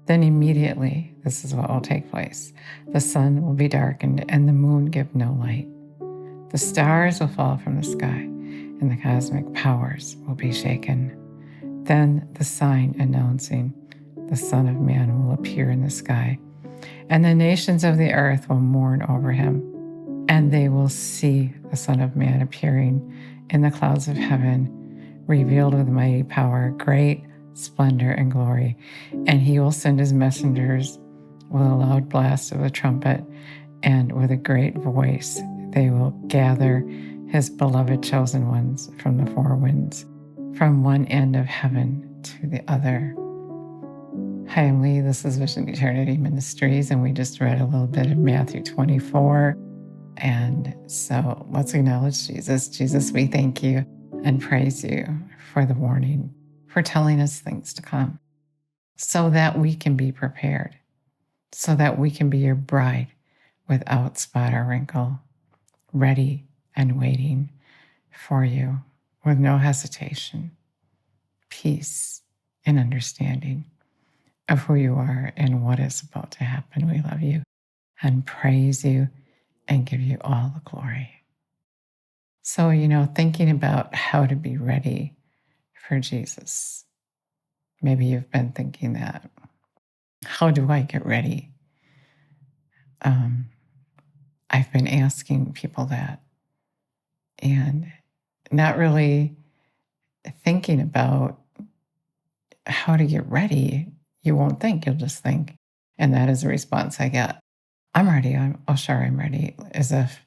Then immediately, this is what will take place. The sun will be darkened and the moon give no light. The stars will fall from the sky and the cosmic powers will be shaken. Then the sign announcing the Son of Man will appear in the sky, and the nations of the earth will mourn over him, and they will see the Son of Man appearing in the clouds of heaven, revealed with mighty power, great splendor and glory. And he will send his messengers with a loud blast of a trumpet, and with a great voice they will gather his beloved chosen ones from the four winds, from one end of heaven to the other. Hi, I'm Lee. This is Vision-eternit Ministries, and we just read a little bit of Matthew 24. And so let's acknowledge Jesus. Jesus, we thank you and praise you for the warning, for telling us things to come, so that we can be prepared, so that we can be your bride without spot or wrinkle, ready and waiting for you with no hesitation, peace and understanding of who you are and what is about to happen. We love you and praise you and give you all the glory. So, thinking about how to be ready for Jesus. Maybe you've been thinking that. How do I get ready? I've been asking people that and not really thinking about how to get ready. You won't think, you'll just think. And that is the response I get. I'm ready. Sure, I'm ready. As if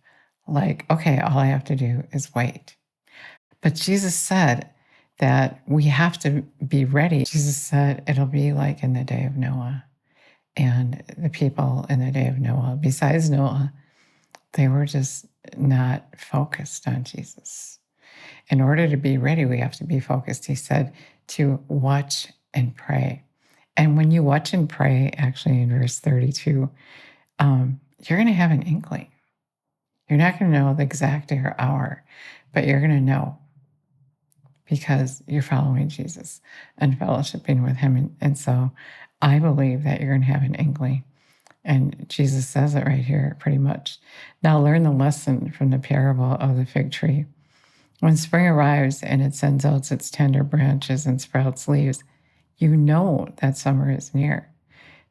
okay, all I have to do is wait. But Jesus said that we have to be ready. Jesus said it'll be like in the day of Noah. And the people in the day of Noah, besides Noah, they were just not focused on Jesus. In order to be ready, we have to be focused. He said to watch and pray. And when you watch and pray, actually in verse 32, you're going to have an inkling. You're not going to know the exact day or hour, but you're going to know because you're following Jesus and fellowshipping with him. And so I believe that you're going to have an inkling. And Jesus says it right here pretty much. Now learn the lesson from the parable of the fig tree. When spring arrives and it sends out its tender branches and sprouts leaves, you know that summer is near.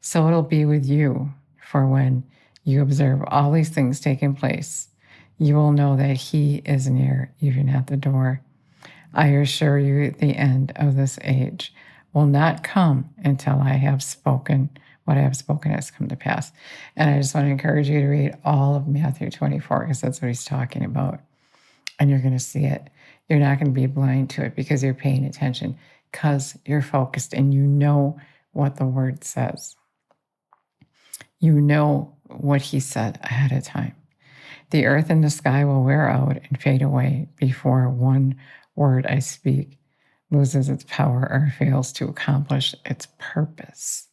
So it'll be with you, for when you observe all these things taking place, you will know that he is near, even at the door. I assure you, the end of this age will not come until I have spoken. What I have spoken has come to pass. And I just want to encourage you to read all of Matthew 24, because that's what he's talking about. And you're going to see it. You're not going to be blind to it because you're paying attention, because you're focused and you know what the word says. You know what he said ahead of time. The earth and the sky will wear out and fade away before one word I speak loses its power or fails to accomplish its purpose.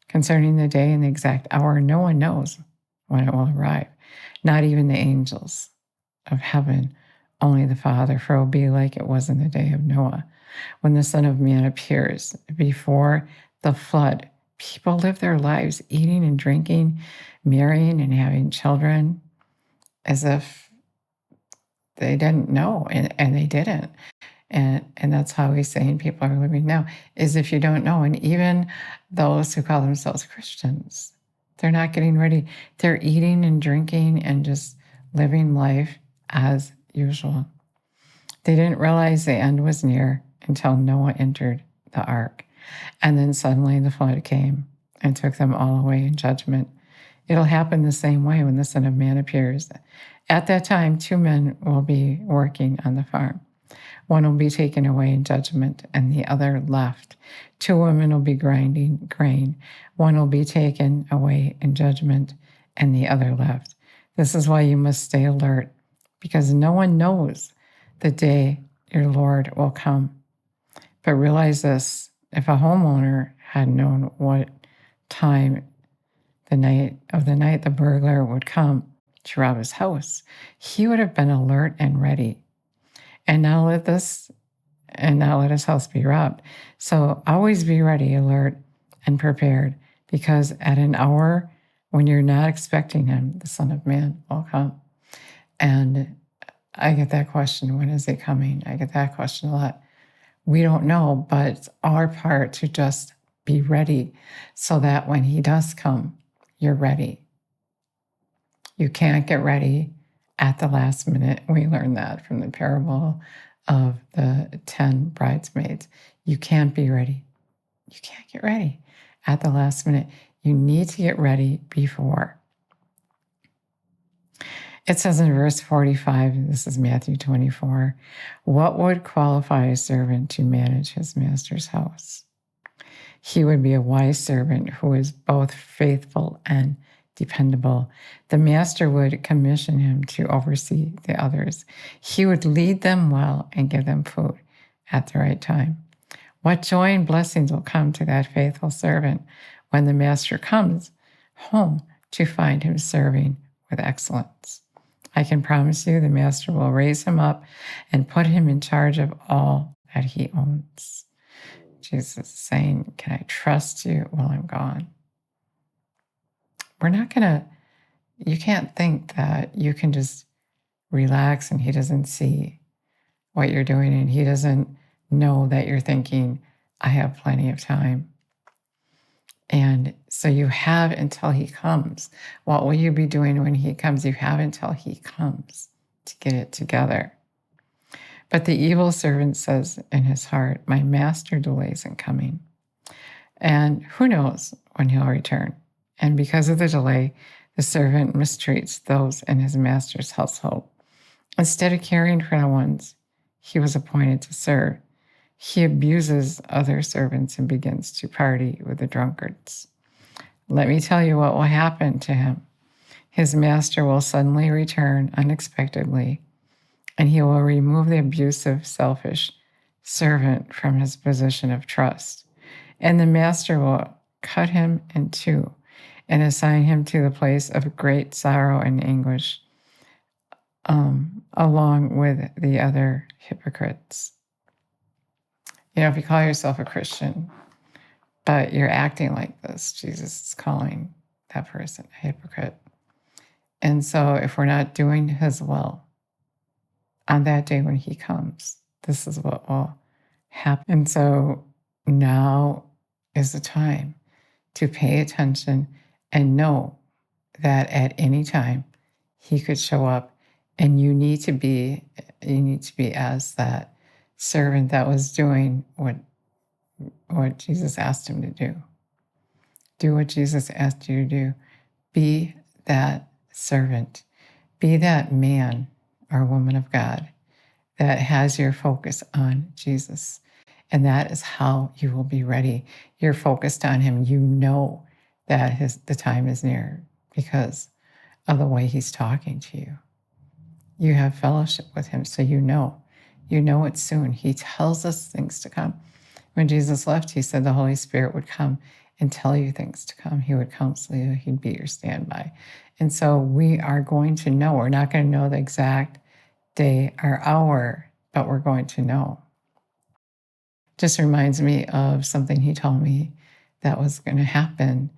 Concerning the day and the exact hour, no one knows when it will arrive, not even the angels of heaven, only the Father, for it will be like it was in the day of Noah, when the Son of Man appears. Before the flood, people lived their lives eating and drinking, marrying and having children, as if they didn't know, and they didn't. And that's how he's saying people are living now, is if you don't know. And even those who call themselves Christians, they're not getting ready. They're eating and drinking and just living life as usual. They didn't realize the end was near until Noah entered the ark. And then suddenly the flood came and took them all away in judgment. It'll happen the same way when the Son of Man appears. At that time, 2 men will be working on the farm. One will be taken away in judgment and the other left. 2 women will be grinding grain. One will be taken away in judgment and the other left. This is why you must stay alert, because no one knows the day your Lord will come. But realize this, if a homeowner had known what time the night the burglar would come to rob his house, he would have been alert and ready. And not let his house be robbed. So always be ready, alert, and prepared, because at an hour when you're not expecting him, the Son of Man will come. And I get that question, when is he coming? I get that question a lot. We don't know, but it's our part to just be ready so that when he does come, you're ready. You can't get ready at the last minute. We learned that from the parable of the 10 bridesmaids. You can't be ready. You can't get ready at the last minute. You need to get ready before. It says in verse 45, this is Matthew 24, what would qualify a servant to manage his master's house? He would be a wise servant who is both faithful and dependable. The master would commission him to oversee the others. He would lead them well and give them food at the right time. What joy and blessings will come to that faithful servant when the master comes home to find him serving with excellence. I can promise you the master will raise him up and put him in charge of all that he owns. Jesus is saying, can I trust you while I'm gone? We're not going to, you can't think that you can just relax and he doesn't see what you're doing and he doesn't know that you're thinking, I have plenty of time. And so you have until he comes. What will you be doing when he comes? You have until he comes to get it together. But the evil servant says in his heart, my master delays in coming. And who knows when he'll return? And because of the delay, the servant mistreats those in his master's household. Instead of caring for the ones he was appointed to serve, he abuses other servants and begins to party with the drunkards. Let me tell you what will happen to him. His master will suddenly return unexpectedly, and he will remove the abusive, selfish servant from his position of trust. And the master will cut him in two and assign him to the place of great sorrow and anguish, along with the other hypocrites. You know, if you call yourself a Christian, but you're acting like this, Jesus is calling that person a hypocrite. And so if we're not doing his will on that day when he comes, this is what will happen. And so now is the time to pay attention and know that at any time he could show up, and you need to be as that servant that was doing what Jesus asked him to do. Do what Jesus asked you to do. Be that servant. Be that man or woman of God that has your focus on Jesus. And that is how you will be ready. You're focused on him. You know that the time is near because of the way he's talking to you. You have fellowship with him, so you know it's soon. He tells us things to come. When Jesus left, he said the Holy Spirit would come and tell you things to come. He would counsel you. He'd be your standby. And so we are going to know. We're not going to know the exact day or hour, but we're going to know. Just reminds me of something he told me that was going to happen,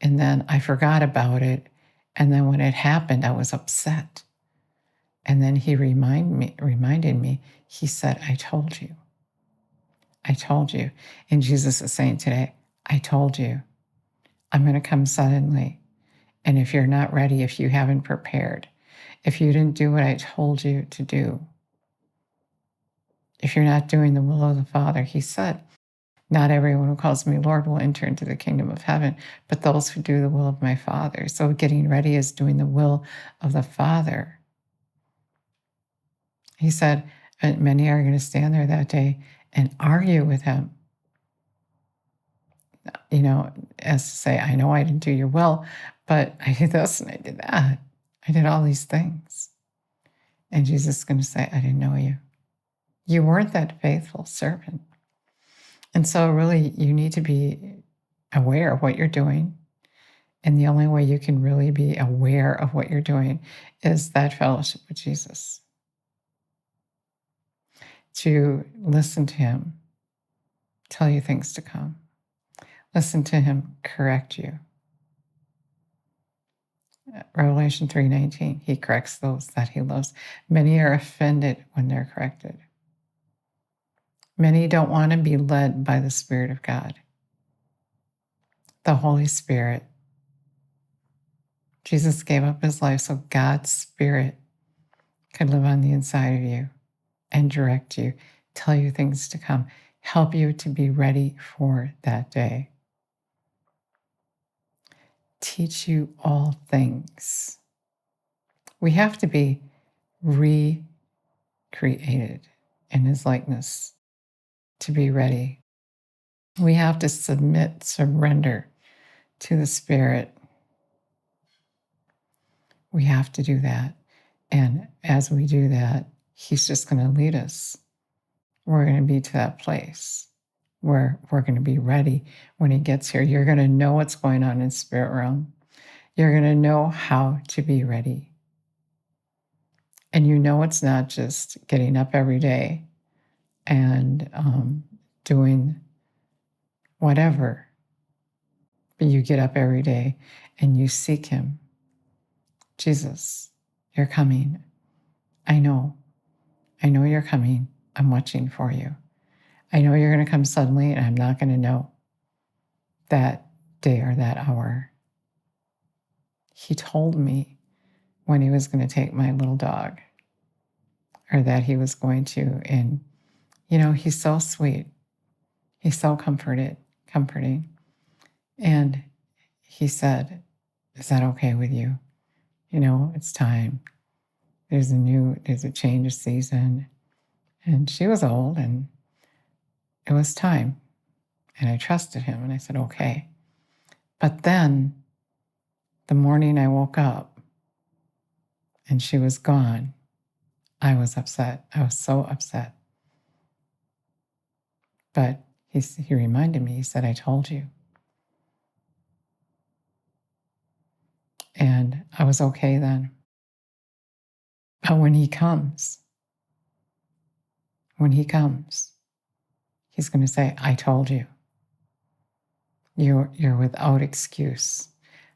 and then I forgot about it. And then when it happened, I was upset. And then he reminded me, he said, I told you. I told you. And Jesus is saying today, I told you. I'm going to come suddenly. And if you're not ready, if you haven't prepared, if you didn't do what I told you to do, if you're not doing the will of the Father, he said, not everyone who calls me Lord will enter into the kingdom of heaven, but those who do the will of my Father. So getting ready is doing the will of the Father. He said, many are going to stand there that day and argue with him. You know, as to say, I know I didn't do your will, but I did this and I did that. I did all these things. And Jesus is going to say, I didn't know you. You weren't that faithful servant. And so really you need to be aware of what you're doing. And the only way you can really be aware of what you're doing is that fellowship with Jesus. To listen to him, tell you things to come. Listen to him correct you. Revelation 3:19, he corrects those that he loves. Many are offended when they're corrected. Many don't want to be led by the Spirit of God, the Holy Spirit. Jesus gave up his life so God's Spirit could live on the inside of you and direct you, tell you things to come, help you to be ready for that day. Teach you all things. We have to be recreated in his likeness to be ready. We have to surrender to the Spirit. We have to do that. And as we do that, he's just going to lead us. We're going to be to that place where we're going to be ready when he gets here. You're going to know what's going on in spirit realm. You're going to know how to be ready. And you know it's not just getting up every day and doing whatever, but you get up every day and you seek him. Jesus, you're coming. I know you're coming. I'm watching for you. I know you're going to come suddenly and I'm not going to know that day or that hour. He told me when he was going to take my little dog, or that he was going to, and he's so sweet. He's so comforting. And he said, is that okay with you? It's time. There's a change of season. And she was old and it was time. And I trusted him and I said, okay. But then the morning I woke up and she was gone, I was upset. I was so upset. But he reminded me, he said, I told you. And I was okay then. But when he comes, he's going to say, I told you. You're without excuse.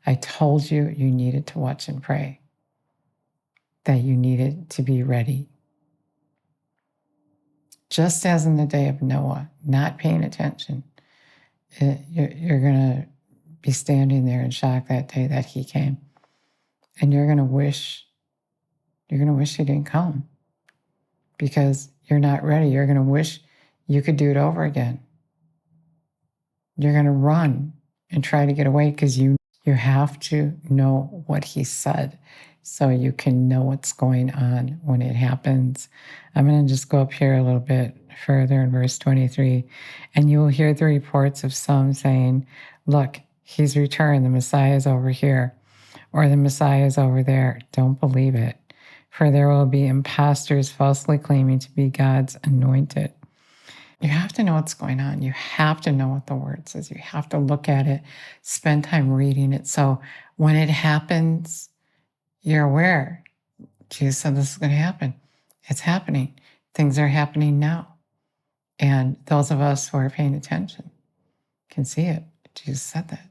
I told you you needed to watch and pray, that you needed to be ready. Just as in the day of Noah, not paying attention, you're going to be standing there in shock that day that he came. And you're going to wish he didn't come because you're not ready. You're going to wish you could do it over again. You're going to run and try to get away because you have to know what he said so you can know what's going on when it happens. I'm going to just go up here a little bit further in verse 23, and you will hear the reports of some saying, look, he's returned, the Messiah is over here, or the Messiah is over there. Don't believe it, for there will be impostors falsely claiming to be God's anointed. You have to know what's going on. You have to know what the word says. You have to look at it, spend time reading it. So when it happens, you're aware. Jesus said this is going to happen. It's happening. Things are happening now. And those of us who are paying attention can see it. Jesus said that.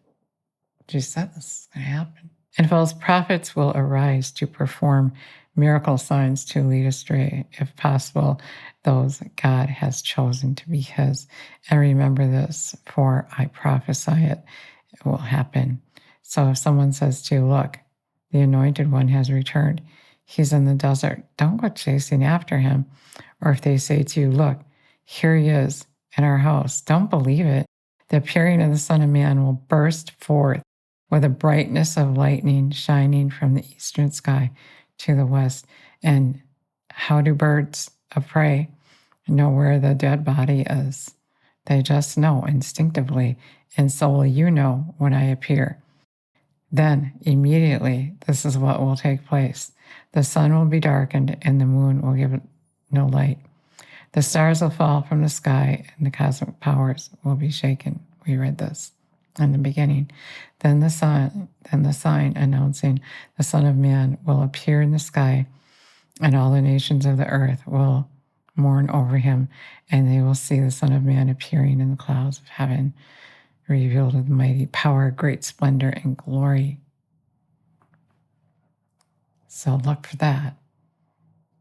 Jesus said this is going to happen. And false prophets will arise to perform miracle signs to lead astray, if possible, those that God has chosen to be his. And remember this, for I prophesy it will happen. So if someone says to you, look, the anointed one has returned, he's in the desert, don't go chasing after him. Or if they say to you, look, here he is in our house, don't believe it. The appearing of the Son of Man will burst forth with a brightness of lightning shining from the eastern sky to the west. And how do birds of prey know where the dead body is? They just know instinctively, and so will you know when I appear. Then immediately this is what will take place. The sun will be darkened and the moon will give no light. The stars will fall from the sky and the cosmic powers will be shaken. We read this in the beginning. Then the sign announcing the Son of Man will appear in the sky, and all the nations of the earth will mourn over him, and they will see the Son of Man appearing in the clouds of heaven revealed with mighty power, great splendor, and glory. So look for that.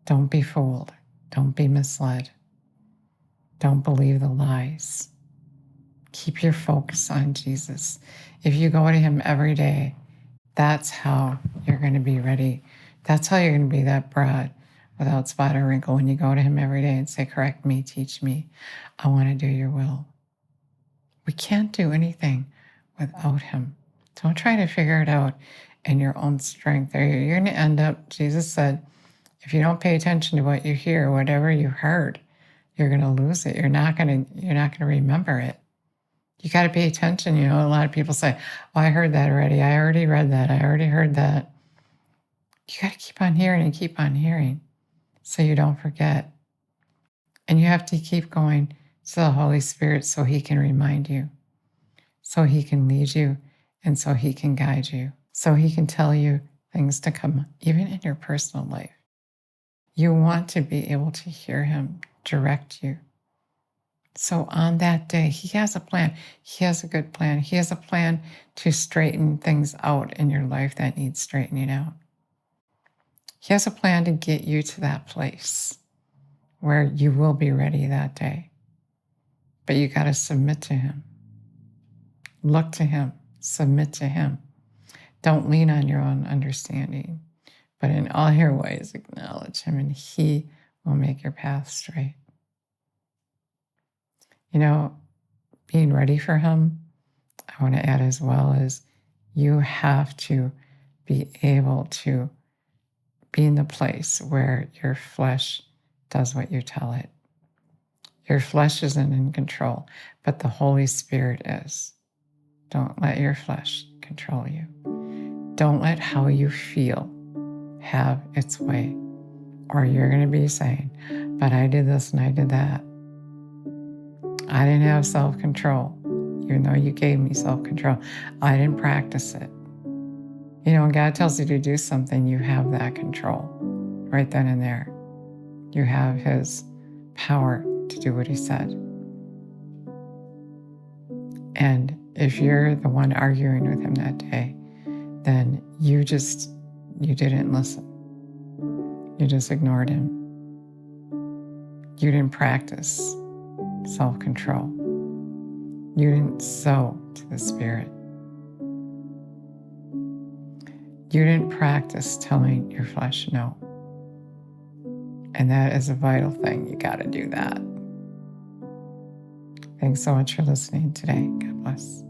Don't be fooled. Don't be misled. Don't believe the lies. Keep your focus on Jesus. If you go to him every day, that's how you're going to be ready. That's how you're going to be that bread without spot or wrinkle when you go to him every day and say, correct me, teach me. I want to do your will. We can't do anything without him. Don't try to figure it out in your own strength. You're going to end up, Jesus said, if you don't pay attention to what you hear, whatever you heard, you're going to lose it. You're not going to remember it. You got to pay attention. You know, a lot of people say, oh, I heard that already. I already read that. I already heard that. You got to keep on hearing and keep on hearing so you don't forget. And you have to keep going to the Holy Spirit so he can remind you, so he can lead you, and so he can guide you, so he can tell you things to come, even in your personal life. You want to be able to hear him direct you. So on that day, he has a plan. He has a good plan. He has a plan to straighten things out in your life that needs straightening out. He has a plan to get you to that place where you will be ready that day. But you got to submit to him. Look to him. Submit to him. Don't lean on your own understanding, but in all your ways acknowledge him, and he will make your path straight. You know, being ready for him, I want to add as well is you have to be able to be in the place where your flesh does what you tell it. Your flesh isn't in control, but the Holy Spirit is. Don't let your flesh control you. Don't let how you feel have its way, or you're going to be saying, but I did this and I did that. I didn't have self-control, even though you gave me self-control. I didn't practice it. You know, when God tells you to do something, you have that control right then and there. You have his power to do what he said. And if you're the one arguing with him that day, then you didn't listen. You just ignored him. You didn't practice self-control. You didn't sow to the Spirit. You didn't practice telling your flesh no. And that is a vital thing. You got to do that. Thanks so much for listening today. God bless.